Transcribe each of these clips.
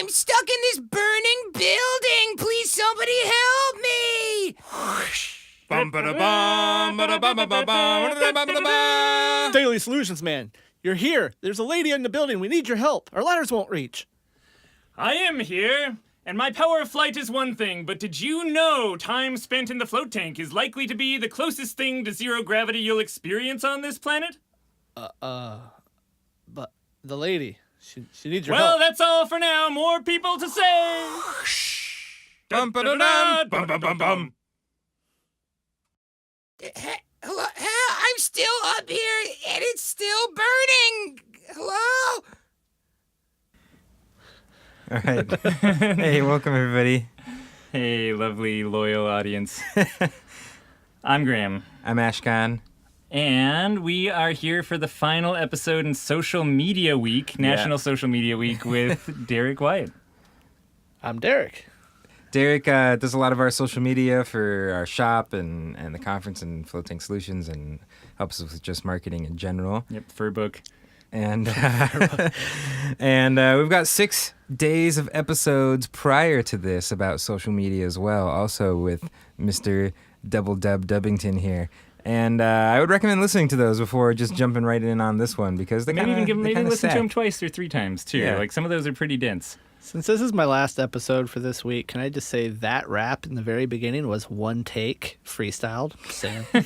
I'm stuck in this burning building. Please, somebody help me. Daily Solutions Man, you're here. There's a lady in the building. We need your help. Our ladders won't reach. I am here, and my power of flight is one thing, but did you know time spent in the float tank is likely to be the closest thing to zero gravity you'll experience on this planet? But the lady, she needs your Well, help. that's all for now. More people to say. Bum-ba-da-dum, bum-bum-bum-bum. Hello? I'm still up here, and it's still burning. Hello? All right. Hey, welcome everybody. Hey, lovely, loyal audience. I'm Graham. I'm Ashkan. And we are here for the final episode in Social Media Week, National Social Media Week, with Derek Wyatt. I'm Derek. Derek does a lot of our social media for our shop and the conference and Float Tank Solutions, and helps us with just marketing in general. Yep, fur book. And we've got 6 days of episodes prior to this about social media as well, also with Mr. Double Dub Dubbington here. And I would recommend listening to those before just jumping right in on this one, because they Maybe listen to them sad. twice or 3 times too. Yeah. Like some of those are pretty dense. Since this is my last episode for this week, can I just say that rap in the very beginning was one take, freestyled. So. We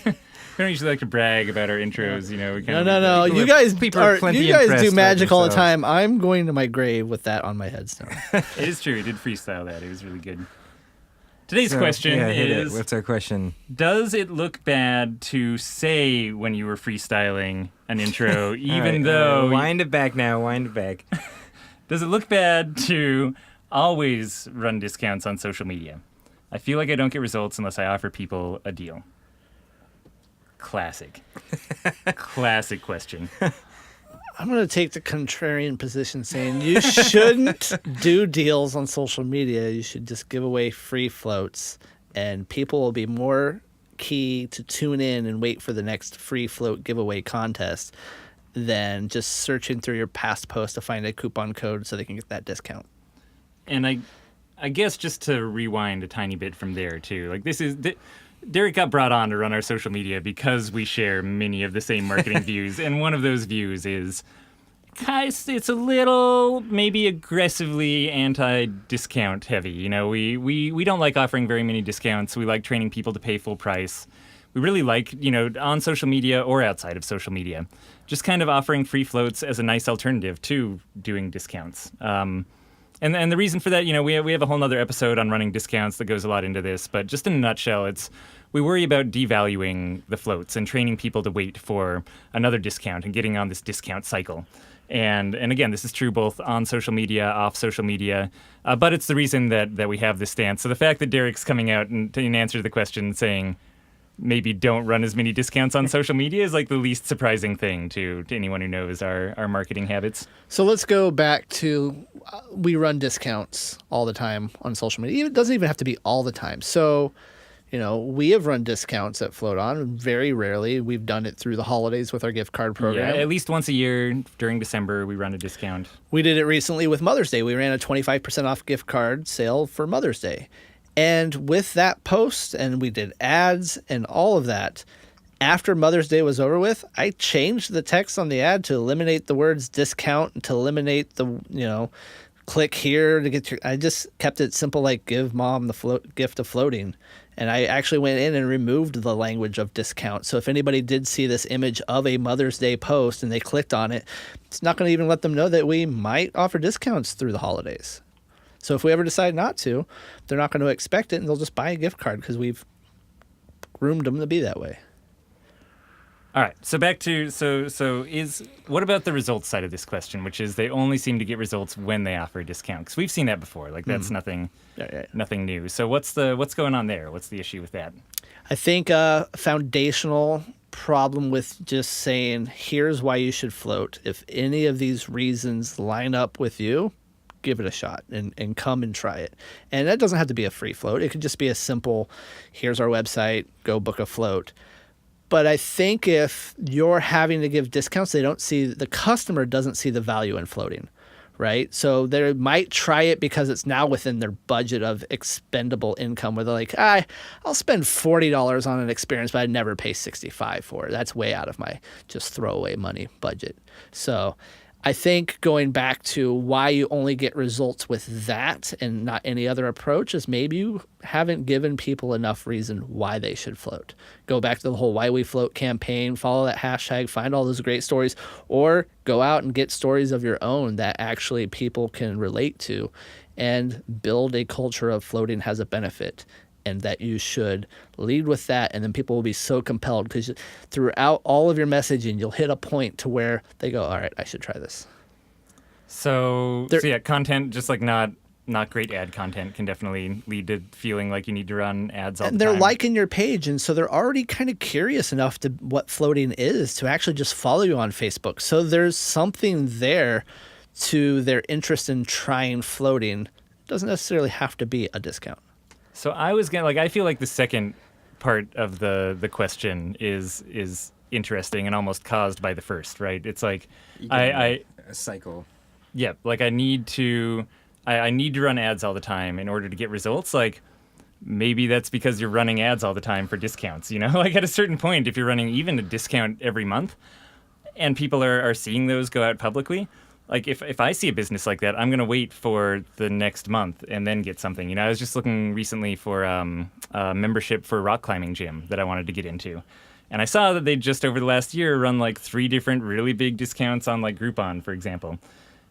don't usually like to brag about our intros, you know. We No. People You are- guys, people are plenty do impressed magic with all the themselves. time. I'm going to my grave with that on my headstone. It is true. We did freestyle that. It was really good. Today's So, question yeah, hit it. is, What's our question? does it look bad to say when you were freestyling an intro, even All right, though... wind it back now. Wind it back. Does it look bad to always run discounts on social media? I feel like I don't get results unless I offer people a deal. Classic. Classic question. I'm going to take the contrarian position saying you shouldn't do deals on social media. You should just give away free floats, and people will be more key to tune in and wait for the next free float giveaway contest than just searching through your past posts to find a coupon code so they can get that discount. And I guess just to rewind a tiny bit from there too, like Derek got brought on to run our social media because we share many of the same marketing views, and one of those views is, guys, it's a little maybe aggressively anti-discount heavy. You know, we don't like offering very many discounts. We like training people to pay full price. We really like, you know, on social media or outside of social media, just kind of offering free floats as a nice alternative to doing discounts. And the reason for that, you know, we have a whole nother episode on running discounts that goes a lot into this, but just in a nutshell, we worry about devaluing the floats and training people to wait for another discount and getting on this discount cycle. And again, this is true both on social media, off social media, but it's the reason that we have this stance. So the fact that Derek's coming out and in answer to the question saying maybe don't run as many discounts on social media is like the least surprising thing to anyone who knows our marketing habits. So let's go back to we run discounts all the time on social media. It doesn't even have to be all the time. So, you know, we have run discounts at Float On. Very rarely. We've done it through the holidays with our gift card program. Yeah, at least once a year during December, we run a discount. We did it recently with Mother's Day. We ran a 25% off gift card sale for Mother's Day. And with that post, and we did ads and all of that, after Mother's Day was over with, I changed the text on the ad to eliminate the words discount and to eliminate the, you know, click here to get your... I just kept it simple, like give mom the gift of floating. And I actually went in and removed the language of discount. So if anybody did see this image of a Mother's Day post and they clicked on it, it's not going to even let them know that we might offer discounts through the holidays. So if we ever decide not to, they're not going to expect it, and they'll just buy a gift card because we've groomed them to be that way. All right, so back to what about the results side of this question, which is they only seem to get results when they offer a discount? Because we've seen that before. Like that's nothing new. So what's going on there? What's the issue with that? I think a foundational problem with just saying here's why you should float. If any of these reasons line up with you, give it a shot and come and try it. And that doesn't have to be a free float. It could just be a simple, here's our website, go book a float. But I think if you're having to give discounts, the customer doesn't see the value in floating. right? So they might try it because it's now within their budget of expendable income where they're like, I'll spend $40 on an experience, but I'd never pay $65 for it. That's way out of my just throwaway money budget. So I think going back to why you only get results with that and not any other approach is maybe you haven't given people enough reason why they should float. Go back to the whole Why We Float campaign, follow that hashtag, find all those great stories, or go out and get stories of your own that actually people can relate to and build a culture of floating has a benefit. And that you should lead with that, and then people will be so compelled because throughout all of your messaging, you'll hit a point to where they go, all right, I should try this. So yeah, content, just like not great ad content, can definitely lead to feeling like you need to run ads all the time. And they're liking your page, and so they're already kind of curious enough to what floating is to actually just follow you on Facebook. So there's something there to their interest in trying floating. It doesn't necessarily have to be a discount. So I feel like the second part of the question is interesting and almost caused by the first, right? It's like A cycle. Yeah, like I need to run ads all the time in order to get results. Like maybe that's because you're running ads all the time for discounts, Like at a certain point, if you're running even a discount every month and people are seeing those go out publicly, like if I see a business like that, I'm going to wait for the next month and then get something. I was just looking recently for a membership for a rock climbing gym that I wanted to get into. And I saw that they just over the last year run like 3 different really big discounts on like Groupon, for example.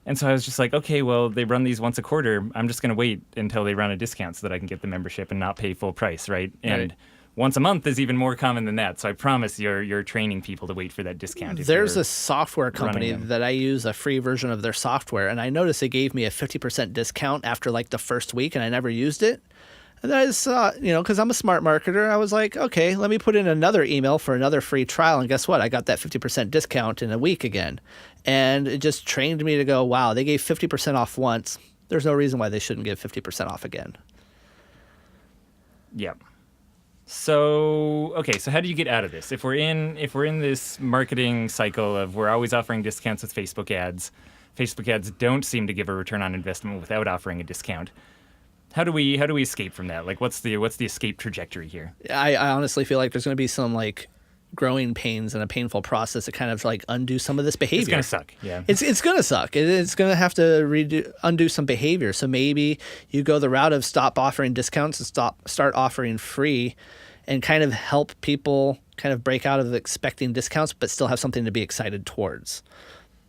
And so I was just like, okay, well, they run these once a quarter. I'm just going to wait until they run a discount so that I can get the membership and not pay full price, right? And once a month is even more common than that. So I promise you're training people to wait for that discount. There's a software company that I use a free version of their software, and I noticed they gave me a 50% discount after like the first week, and I never used it. And then I just saw, because I'm a smart marketer, I was like, okay, let me put in another email for another free trial. And guess what? I got that 50% discount in a week again. And it just trained me to go, wow, they gave 50% off once. There's no reason why they shouldn't give 50% off again. Yeah. So, okay, so how do you get out of this? If we're in this marketing cycle of we're always offering discounts with Facebook ads don't seem to give a return on investment without offering a discount. How do we escape from that? Like what's the escape trajectory here? I honestly feel like there's going to be some like growing pains and a painful process to kind of like undo some of this behavior. It's going to suck. Yeah. It's going to suck. It's going to have to undo some behavior. So maybe you go the route of stop offering discounts and start offering free and kind of help people kind of break out of expecting discounts but still have something to be excited towards.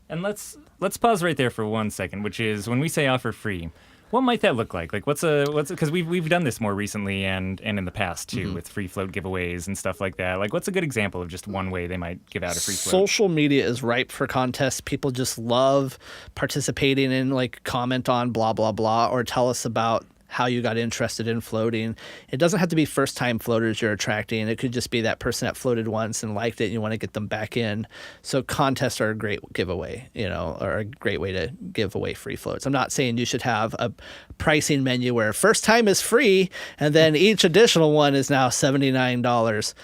And let's pause right there for 1 second, which is when we say offer free, what might that look like? Like what's because we've done this more recently and in the past too with free float giveaways and stuff like that. Like what's a good example of just one way they might give out a free float? Social media is ripe for contests. People just love participating in like comment on blah blah blah or tell us about how you got interested in floating. It doesn't have to be first-time floaters you're attracting. It could just be that person that floated once and liked it and you want to get them back in. So contests are a great giveaway, or a great way to give away free floats. I'm not saying you should have a pricing menu where first time is free and then each additional one is now $79.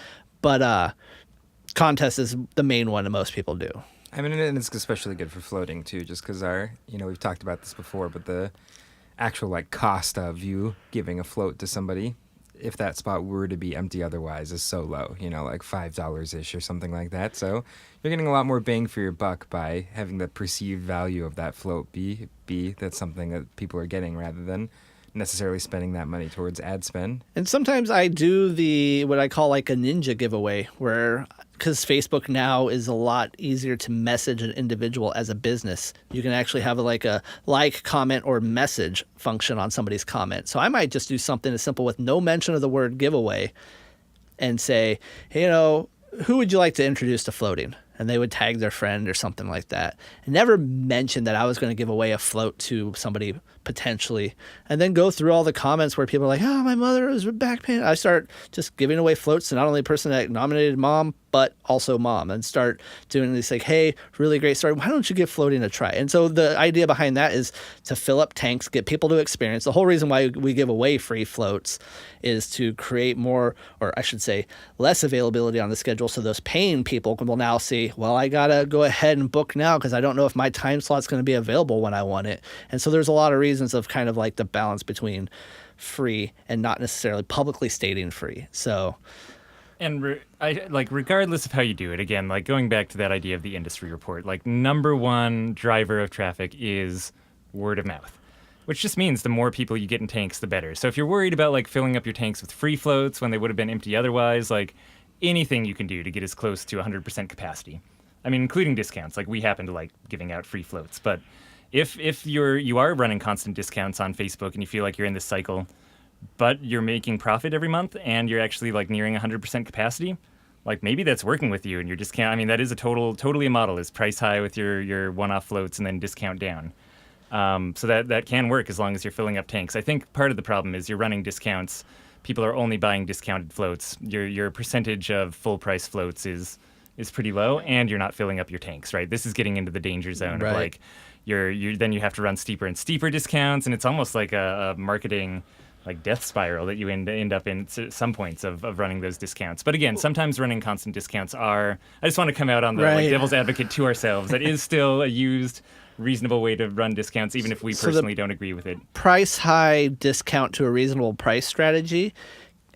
But contest is the main one that most people do. I mean, and it's especially good for floating too, just because we've talked about this before, but the actual like cost of you giving a float to somebody, if that spot were to be empty otherwise, is so low, like $5-ish or something like that. So you're getting a lot more bang for your buck by having the perceived value of that float be that's something that people are getting rather than necessarily spending that money towards ad spend. And sometimes I do what I call like a ninja giveaway where, because Facebook now is a lot easier to message an individual as a business, you can actually have a comment or message function on somebody's comment. So I might just do something as simple with no mention of the word giveaway and say, hey, who would you like to introduce to floating? And they would tag their friend or something like that. And never mention that I was going to give away a float to somebody potentially. And then go through all the comments where people are like, oh, my mother is back pain. I start just giving away floats to not only the person that nominated mom, but also mom. And start doing this like, hey, really great story. Why don't you give floating a try? And so the idea behind that is to fill up tanks, get people to experience. The whole reason why we give away free floats is to create more, or I should say less availability on the schedule. So those paying people will now see, free. Well, I got to go ahead and book now because I don't know if my time slot's going to be available when I want it. And so there's a lot of reasons of kind of like the balance between free and not necessarily publicly stating free. So... And regardless of how you do it, again, like going back to that idea of the industry report, like number one driver of traffic is word of mouth, which just means the more people you get in tanks, the better. So if you're worried about like filling up your tanks with free floats when they would have been empty otherwise, like anything you can do to get as close to 100% capacity. I mean, including discounts. Like we happen to like giving out free floats, but if you are running constant discounts on Facebook and you feel like you're in this cycle, but you're making profit every month and you're actually like nearing 100% capacity, like maybe that's working with you and you're just can't. I mean, that is totally a model, is price high with your one-off floats and then discount down. So that can work as long as you're filling up tanks. I think part of the problem is you're running discounts. People are only buying discounted floats. Your percentage of full price floats is pretty low, and you're not filling up your tanks, right? This is getting into the danger zone of like then you have to run steeper and steeper discounts, and it's almost like a marketing like death spiral that you end up in at some points of running those discounts. But again, sometimes running constant discounts I just want to come out on the like devil's advocate to ourselves. That is still a used, reasonable way to run discounts, even if we personally don't agree with it. Price high discount to a reasonable price strategy,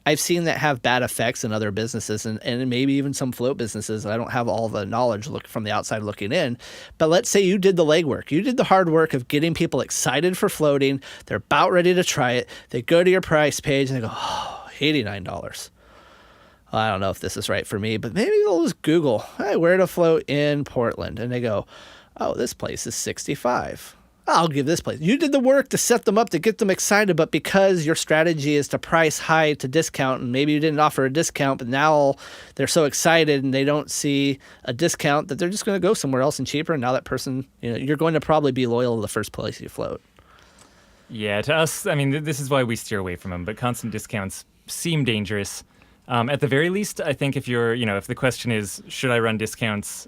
I've seen that have bad effects in other businesses and maybe even some float businesses. I don't have all the knowledge from the outside looking in. But let's say you did the legwork. You did the hard work of getting people excited for floating. They're about ready to try it. They go to your price page and they go, oh, $89. Well, I don't know if this is right for me, but maybe they'll just Google, hey, where to float in Portland? And they go, oh, this place is $65. I'll give this place. You did the work to set them up, to get them excited, but because your strategy is to price high to discount, and maybe you didn't offer a discount, but now they're so excited and they don't see a discount that they're just going to go somewhere else and cheaper. And now that person, you're going to probably be loyal to the first place you float. Yeah, to us, I mean, this is why we steer away from them, but constant discounts seem dangerous. At the very least, I think if the question is, should I run discounts,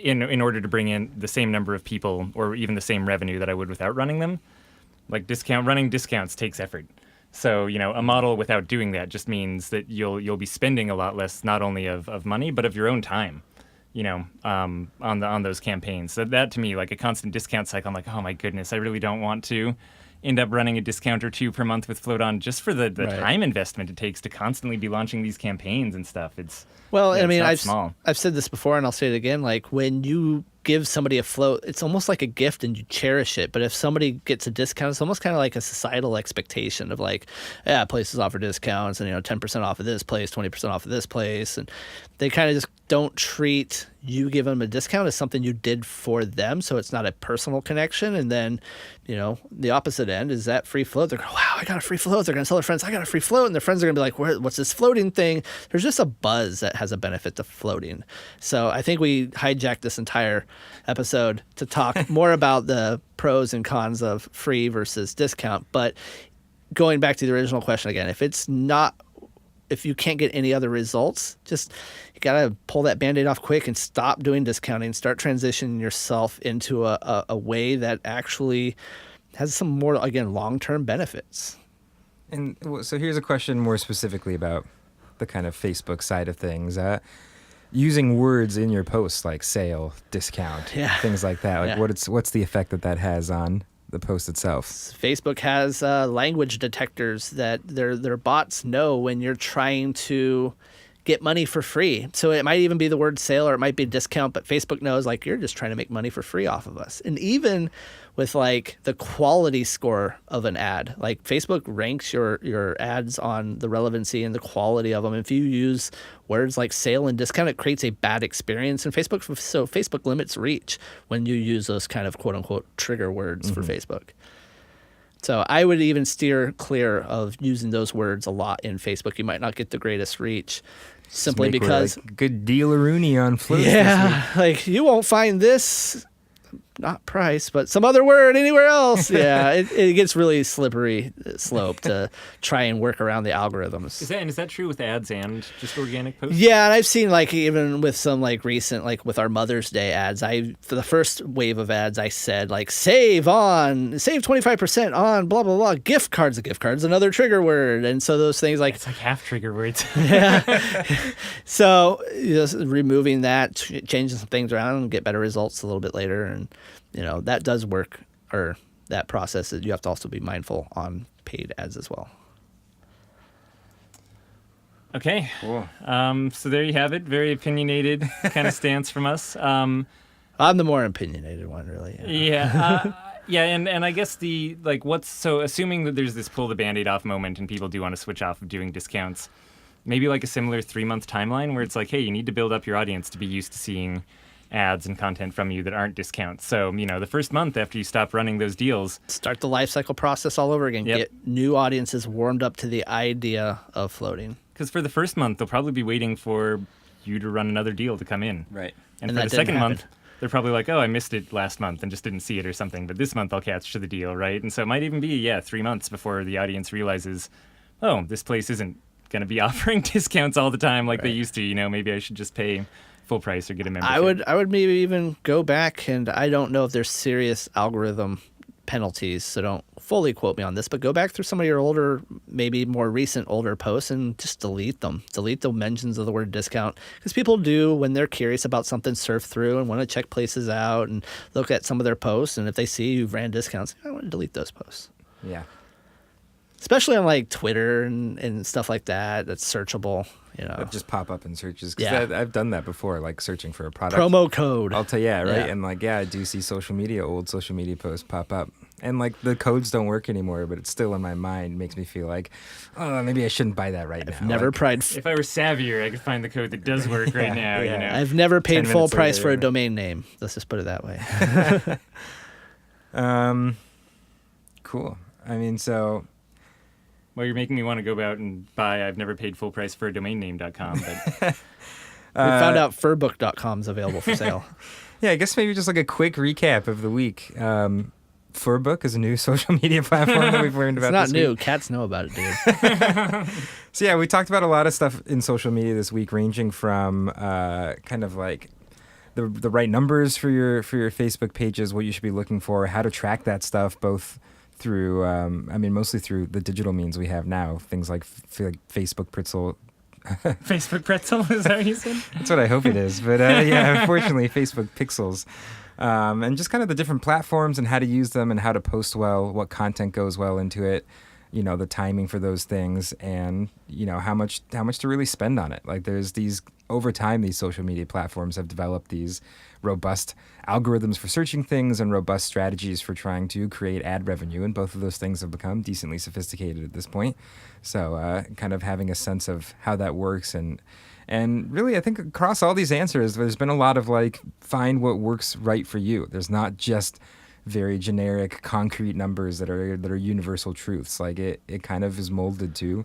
in order to bring in the same number of people or even the same revenue that I would without running them, like running discounts takes effort. So, a model without doing that just means that you'll be spending a lot less, not only of money, but of your own time, on those campaigns. So that to me, like a constant discount cycle, I'm like, oh my goodness, I really don't want to end up running a discount or two per month with Float On just for the time investment it takes to constantly be launching these campaigns and stuff. I've said this before and I'll say it again. Like when you give somebody a float, it's almost like a gift and you cherish it. But if somebody gets a discount, it's almost kind of like a societal expectation of like, yeah, places offer discounts and 10% off of this place, 20% off of this place, and they kind of just don't treat you giving them a discount as something you did for them. So it's not a personal connection. And then, the opposite end is that free float. They're going, wow, I got a free float. They're going to tell their friends, I got a free float. And their friends are going to be like, what's this floating thing? There's just a buzz that has a benefit to floating. So I think we hijacked this entire episode to talk more about the pros and cons of free versus discount. But going back to the original question again, if you can't get any other results, you got to pull that Band-Aid off quick and stop doing discounting, start transitioning yourself into a way that actually has some more, again, long-term benefits. And so here's a question more specifically about the kind of Facebook side of things. Using words in your posts like sale, discount, things like that. Like what's the effect that has on the post itself? Facebook has language detectors that their bots know when you're trying to get money for free. So it might even be the word sale or it might be discount, but Facebook knows like you're just trying to make money for free off of us. And even with like the quality score of an ad, like Facebook ranks your ads on the relevancy and the quality of them. If you use words like sale and discount, it creates a bad experience in Facebook. So Facebook limits reach when you use those kind of quote unquote trigger words for Facebook. So I would even steer clear of using those words a lot in Facebook. You might not get the greatest reach simply because like good deal-a-rooney on floats. Yeah, like you won't find this not price, but some other word anywhere else. Yeah, it gets really slippery slope to try and work around the algorithms. Is that true with ads and just organic posts? Yeah, and I've seen like even with some like recent like with our Mother's Day ads, for the first wave of ads I said like save 25% on blah blah blah gift cards. A gift card's another trigger word, and so those things like It's like half trigger words. so just removing that, changing some things around, and get better results a little bit later, and that does work. Or that process, you have to also be mindful on paid ads as well. Okay. Cool. So there you have it. Very opinionated kind of stance from us. I'm the more opinionated one, really. Yeah. Yeah, and I guess assuming that there's this pull the Band-Aid off moment and people do want to switch off of doing discounts, maybe like a similar 3-month timeline where it's like, hey, you need to build up your audience to be used to seeing ads and content from you that aren't discounts. So, the first month after you stop running those deals, start the life cycle process all over again. Yep. Get new audiences warmed up to the idea of floating. Because for the first month, they'll probably be waiting for you to run another deal to come in. Right. And And for that the didn't second month, happen. they're probably like, oh, I missed it last month and just didn't see it or something. But this month I'll catch to the deal, right? And so it might even be, 3 months before the audience realizes, oh, this place isn't going to be offering discounts all the time like they used to. Maybe I should just pay full price or get a membership. I would maybe even go back, and I don't know if there's serious algorithm penalties, so don't fully quote me on this, but go back through some of your older, maybe more recent older posts and just delete them. Delete the mentions of the word discount, because people do, when they're curious about something, surf through and want to check places out and look at some of their posts, and if they see you've ran discounts, I want to delete those posts. Yeah. Especially on like Twitter and stuff like that, that's searchable. That just pop up in searches. 'Cause Yeah. I've done that before, like searching for a product. Promo code. I'll tell you, right? Yeah. And I do see old social media posts pop up. And the codes don't work anymore, but it's still in my mind, makes me feel like, oh, maybe I shouldn't buy that right now. Never Like, If I were savvier, I could find the code that does work right now, yeah. I've never 10 paid full minutes price later, for a yeah. domain name. Let's just put it that way. Cool. I mean, so Well, you're making me want to go out and buy I've never paid full price for a domain name.com, but We found out furbook.com is available for sale. yeah, I guess maybe just like a quick recap of the week. Furbook is a new social media platform that we've learned about. It's not this new. week. Cats know about it, dude. So yeah, we talked about a lot of stuff in social media this week, ranging from kind of like the right numbers for your Facebook pages, what you should be looking for, how to track that stuff, both through mostly through the digital means we have now, things like Facebook Pretzel. Facebook Pretzel, is that what you said? That's what I hope it is, but yeah, unfortunately, Facebook Pixels. And just kind of the different platforms and how to use them and how to post well, what content goes well into it, the timing for those things, and how much to really spend on it. Like there's over time, these social media platforms have developed these robust algorithms for searching things and robust strategies for trying to create ad revenue, and both of those things have become decently sophisticated at this point. So kind of having a sense of how that works and really, I think across all these answers, there's been a lot of find what works right for you. There's not just very generic, concrete numbers that are universal truths. Like it kind of is molded to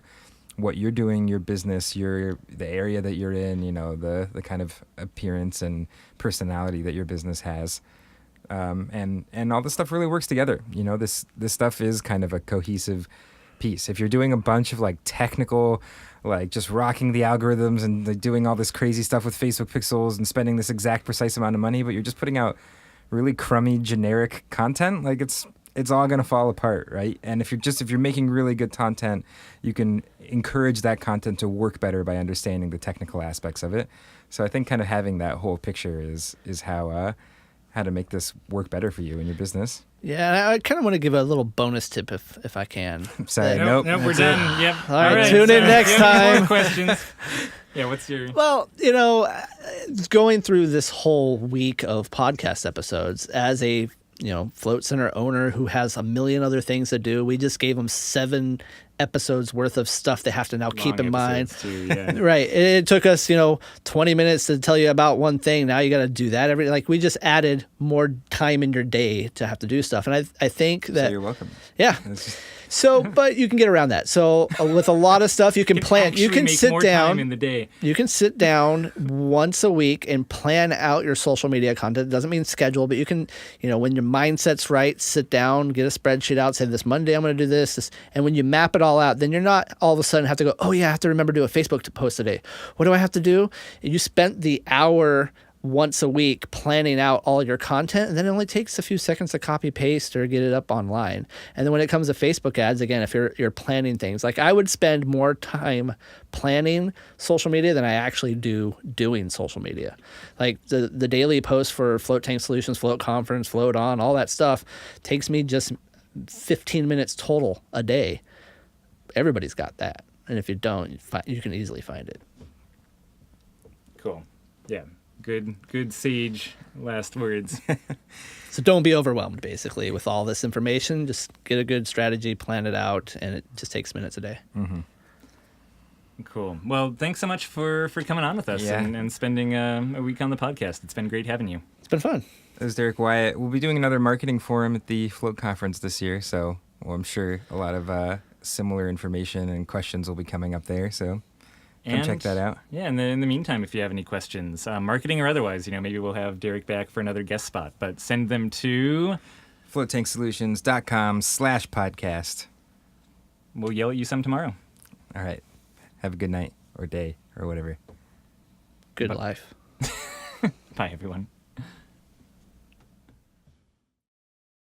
what you're doing, your business, the area that you're in, the kind of appearance and personality that your business has. And all this stuff really works together. This stuff is kind of a cohesive piece. If you're doing a bunch of technical, just rocking the algorithms and doing all this crazy stuff with Facebook Pixels and spending this exact precise amount of money, but you're just putting out really crummy generic content, it's all going to fall apart, right? And if you're making really good content, you can encourage that content to work better by understanding the technical aspects of it. So I think kind of having that whole picture is how to make this work better for you in your business. Yeah, I kind of want to give a little bonus tip if I can. Sorry, Nope, nope. we're done. Yep. All right, tune in next time. More questions. Yeah, what's your... Well, going through this whole week of podcast episodes as a Float Center owner who has a million other things to do, we just gave him 7 episodes worth of stuff they have to now keep Long in mind. episodes too, yeah. Right. It took us, 20 minutes to tell you about one thing. Now you got to do that we just added more time in your day to have to do stuff. And I think So that, you're welcome. yeah. It's just- So, but you can get around that. So with a lot of stuff, you can plan, you actually can make sit more down. time in the day. You can sit down once a week and plan out your social media content. It doesn't mean schedule, but you can, when your mindset's right, sit down, get a spreadsheet out, say this Monday I'm going to do this. And when you map it all out, then you're not all of a sudden have to go, oh yeah, I have to remember to do a Facebook post today. What do I have to do? You spent the hour once a week planning out all your content, and then it only takes a few seconds to copy paste or get it up online. And then when it comes to Facebook ads, again, if you're planning things, like I would spend more time planning social media than I actually do doing social media. Like the daily post for Float Tank Solutions, Float Conference, Float On, all that stuff takes me just 15 minutes total a day. Everybody's got that. And if you don't, you can easily find it. Cool. Yeah. Good sage last words. So don't be overwhelmed, basically, with all this information. Just get a good strategy, plan it out, and it just takes minutes a day. Mm-hmm. Cool. Well, thanks so much for coming on with us Yeah. and spending a week on the podcast. It's been great having you. It's been fun. This is Derek Wyatt. We'll be doing another marketing forum at the Float Conference this year, so I'm sure a lot of similar information and questions will be coming up there, so come check that out. Yeah, and then in the meantime, if you have any questions, marketing or otherwise, maybe we'll have Derek back for another guest spot, but send them to... floatanksolutions.com/podcast. We'll yell at you some tomorrow. All right. Have a good night or day or whatever. Good But- life. Bye, everyone.